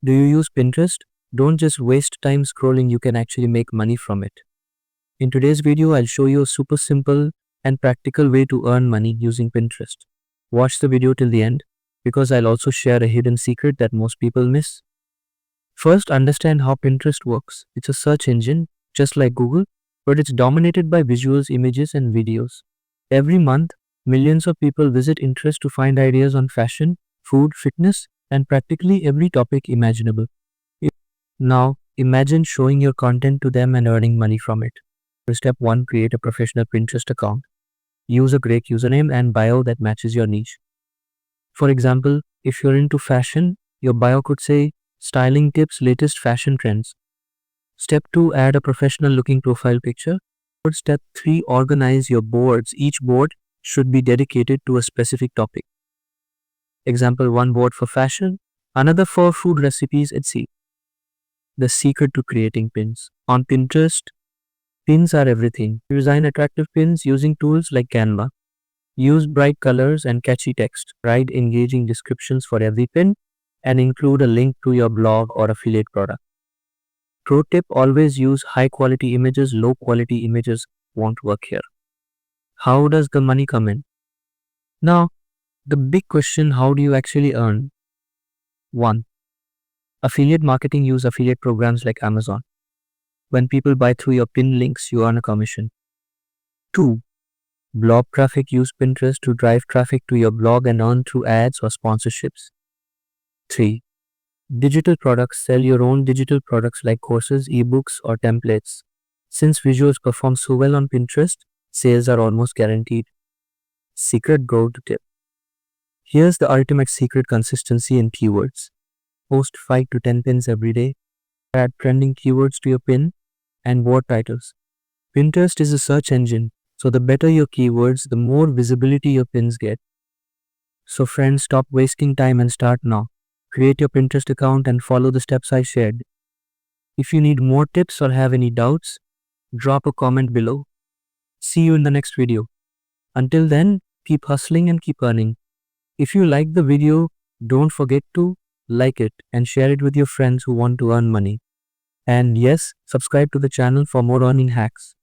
Do you use Pinterest? Don't just waste time scrolling, you can actually make money from it. In today's video, I'll show you a super simple and practical way to earn money using Pinterest. Watch the video till the end because I'll also share a hidden secret that most people miss. First, understand how Pinterest works. It's a search engine, just like Google, but it's dominated by visuals, images, and videos. Every month, millions of people visit Pinterest to find ideas on fashion, food, fitness, and practically every topic imaginable. Now, imagine showing your content to them and earning money from it. Step 1. Create a professional Pinterest account. Use a great username and bio that matches your niche. For example, if you're into fashion, your bio could say, styling tips, latest fashion trends. Step 2. Add a professional looking profile picture. Step 3. Organize your boards. Each board should be dedicated to a specific topic. Example, one board for fashion, another for food recipes, etc. The secret to creating pins. On Pinterest, pins are everything. Design attractive pins using tools like Canva. Use bright colors and catchy text. Write engaging descriptions for every pin and include a link to your blog or affiliate product. Pro tip, always use high quality images. Low quality images won't work here. How does the money come in? Now, the big question, how do you actually earn? 1. Affiliate marketing. Use affiliate programs like Amazon. When people buy through your pin links, you earn a commission. 2. Blog traffic. Use Pinterest to drive traffic to your blog and earn through ads or sponsorships. 3. Digital products. Sell your own digital products like courses, ebooks, or templates. Since visuals perform so well on Pinterest, sales are almost guaranteed. Secret go to tip. Here's the ultimate secret: consistency in keywords. Post 5 to 10 pins every day. Add trending keywords to your pin and word titles. Pinterest is a search engine, so the better your keywords, the more visibility your pins get. So friends, stop wasting time and start now. Create your Pinterest account and follow the steps I shared. If you need more tips or have any doubts, drop a comment below. See you in the next video. Until then, keep hustling and keep earning. If you like the video, don't forget to like it and share it with your friends who want to earn money. And yes, subscribe to the channel for more earning hacks.